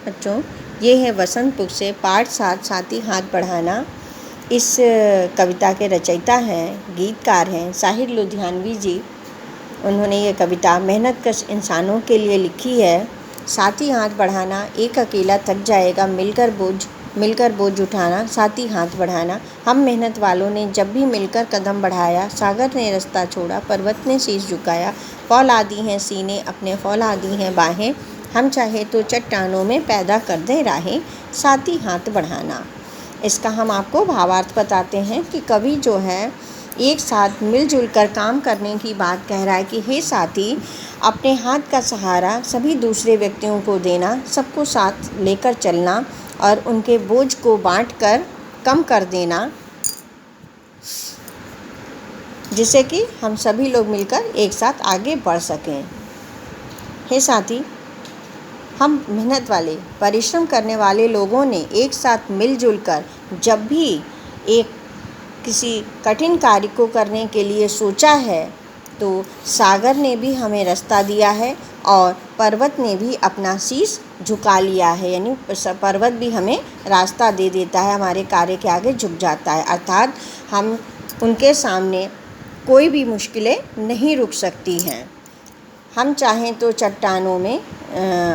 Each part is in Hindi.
बच्चों, ये है वसंत बुक से पाठ 7 साथी हाथ बढ़ाना। इस कविता के रचयिता हैं, गीतकार हैं साहिर लुधियानवी जी। उन्होंने ये कविता मेहनतकश इंसानों के लिए लिखी है। साथी हाथ बढ़ाना, एक अकेला थक जाएगा, मिलकर बोझ उठाना, साथी हाथ बढ़ाना। हम मेहनत वालों ने जब भी मिलकर कदम बढ़ाया, सागर ने रास्ता छोड़ा, पर्वत ने शीश झुकाया। फौलादी हैं सीने अपने, फौलादी हैं बाहें, हम चाहे तो चट्टानों में पैदा कर दें राहें, साथी हाथ बढ़ाना। इसका हम आपको भावार्थ बताते हैं कि कवि जो है एक साथ मिलजुल कर काम करने की बात कह रहा है कि हे साथी, अपने हाथ का सहारा सभी दूसरे व्यक्तियों को देना, सबको साथ लेकर चलना और उनके बोझ को बांटकर कम कर देना, जिससे कि हम सभी लोग मिलकर एक साथ आगे बढ़ सकें। हे साथी, हम मेहनत वाले, परिश्रम करने वाले लोगों ने एक साथ मिलजुल कर जब भी एक किसी कठिन कार्य को करने के लिए सोचा है, तो सागर ने भी हमें रास्ता दिया है और पर्वत ने भी अपना शीश झुका लिया है। यानी पर्वत भी हमें रास्ता दे देता है, हमारे कार्य के आगे झुक जाता है। अर्थात हम उनके सामने कोई भी मुश्किलें नहीं रुक सकती हैं। हम चाहें तो चट्टानों में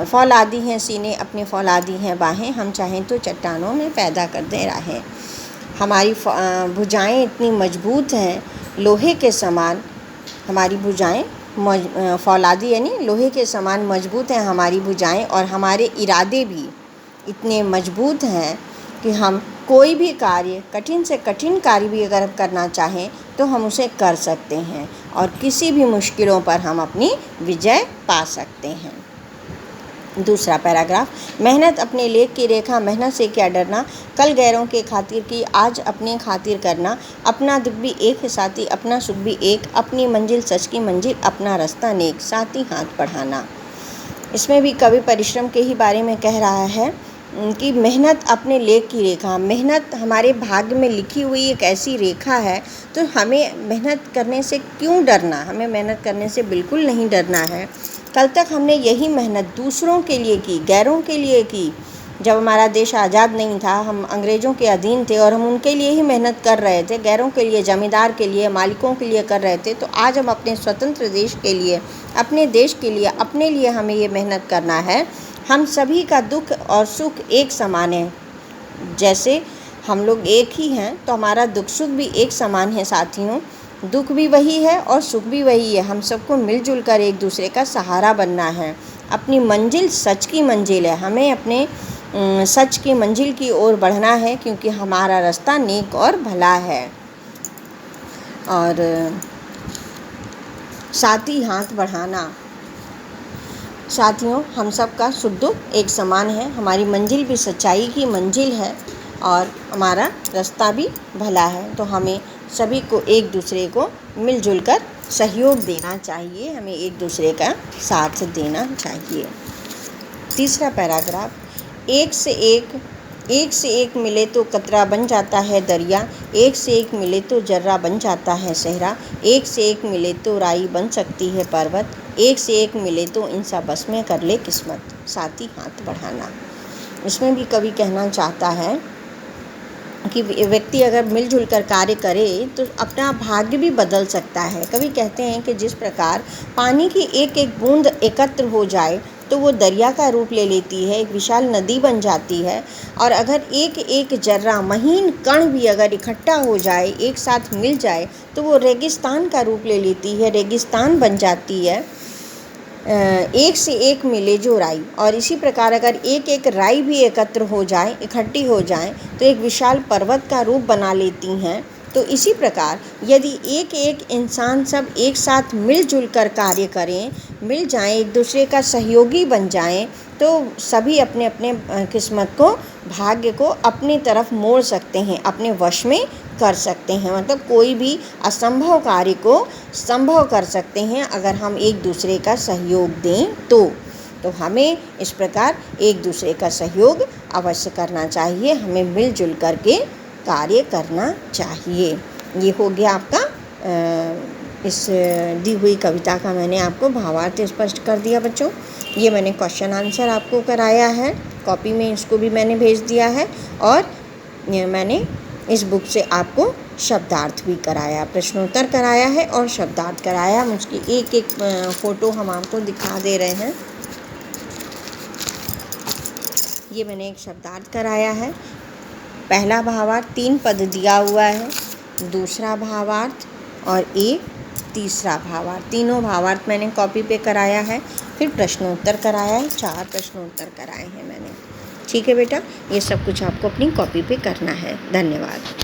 फौलादी हैं सीने अपने, फौलादी हैं बाहें, हम चाहें तो चट्टानों में पैदा कर दें राहें। हमारी भुजाएं इतनी मजबूत हैं लोहे के समान, हमारी भुजाएं फौलादी यानी लोहे के समान मजबूत हैं हमारी भुजाएं, और हमारे इरादे भी इतने मजबूत हैं कि हम कोई भी कार्य, कठिन से कठिन कार्य भी अगर करना चाहें तो हम उसे कर सकते हैं और किसी भी मुश्किलों पर हम अपनी विजय पा सकते हैं। दूसरा पैराग्राफ, मेहनत अपने लेख की रेखा, मेहनत से क्या डरना, कल गैरों के खातिर की आज अपने खातिर करना, अपना दुख भी एक है साथी, अपना सुख भी एक, अपनी मंजिल सच की मंजिल, अपना रास्ता नेक, साथी हाथ बढ़ाना। इसमें भी कवि परिश्रम के ही बारे में कह रहा है कि मेहनत अपने लेख की रेखा, मेहनत हमारे भाग्य में लिखी हुई एक ऐसी रेखा है, तो हमें मेहनत करने से क्यों डरना, हमें मेहनत करने से बिल्कुल नहीं डरना है। कल तक हमने यही मेहनत दूसरों के लिए की, गैरों के लिए की। जब हमारा देश आज़ाद नहीं था, हम अंग्रेज़ों के अधीन थे और हम उनके लिए ही मेहनत कर रहे थे, गैरों के लिए, ज़मींदार के लिए, मालिकों के लिए कर रहे थे। तो आज हम अपने स्वतंत्र देश के लिए, अपने देश के लिए, अपने लिए हमें ये मेहनत करना है। हम सभी का दुख और सुख एक समान है। जैसे हम लोग एक ही हैं तो हमारा दुख सुख भी एक समान है साथियों। दुख भी वही है और सुख भी वही है। हम सबको मिलजुल कर एक दूसरे का सहारा बनना है। अपनी मंजिल सच की मंजिल है, हमें अपने सच की मंजिल की ओर बढ़ना है, क्योंकि हमारा रास्ता नेक और भला है। और साथी हाथ बढ़ाना, साथियों हम सब का सुख दुख एक समान है, हमारी मंजिल भी सच्चाई की मंजिल है और हमारा रास्ता भी भला है। तो हमें सभी को एक दूसरे को मिलजुल कर सहयोग देना चाहिए, हमें एक दूसरे का साथ देना चाहिए। तीसरा पैराग्राफ, एक से एक मिले तो कतरा बन जाता है दरिया, एक से एक मिले तो जर्रा बन जाता है सहरा, एक से एक मिले तो राई बन सकती है पर्वत, एक से एक मिले तो इन सब बस में कर ले किस्मत, साथी हाथ बढ़ाना। इसमें भी कवि कहना चाहता है कि व्यक्ति अगर मिलजुल कर कार्य करे तो अपना भाग्य भी बदल सकता है। कवि कहते हैं कि जिस प्रकार पानी की एक एक बूंद एकत्र हो जाए तो वो दरिया का रूप ले लेती है, एक विशाल नदी बन जाती है, और अगर एक एक जर्रा, महीन कण भी अगर इकट्ठा हो जाए, एक साथ मिल जाए, तो वो रेगिस्तान का रूप ले लेती है, रेगिस्तान बन जाती है। एक से एक मिले जो राई, और इसी प्रकार अगर एक एक राई भी एकत्र हो जाए, इकट्ठी हो जाए, तो एक विशाल पर्वत का रूप बना लेती हैं। तो इसी प्रकार यदि एक एक इंसान सब एक साथ मिलजुल कर कार्य करें, मिल जाएं, एक दूसरे का सहयोगी बन जाएं, तो सभी अपने अपने किस्मत को, भाग्य को अपनी तरफ मोड़ सकते हैं, अपने वश में कर सकते हैं। मतलब कोई भी असंभव कार्य को संभव कर सकते हैं अगर हम एक दूसरे का सहयोग दें तो हमें इस प्रकार एक दूसरे का सहयोग अवश्य करना चाहिए, हमें मिलजुल करके कार्य करना चाहिए। ये हो गया आपका इस दी हुई कविता का मैंने आपको भावार्थ स्पष्ट कर दिया बच्चों। ये मैंने क्वेश्चन आंसर आपको कराया है। कॉपी में इसको भी मैंने भेज दिया है और मैंने इस बुक से आपको शब्दार्थ भी कराया, प्रश्नोत्तर कराया है और शब्दार्थ कराया। हम उसकी एक एक फ़ोटो हम आपको दिखा दे रहे हैं। ये मैंने एक शब्दार्थ कराया है। पहला भावार्थ 3 पद दिया हुआ है, दूसरा भावार्थ और एक तीसरा भावार्थ। तीनों भावार्थ मैंने कॉपी पे कराया है। फिर प्रश्नोत्तर कराया है, 4 प्रश्नोत्तर कराए हैं मैंने। ठीक है बेटा, ये सब कुछ आपको अपनी कॉपी पे करना है। धन्यवाद।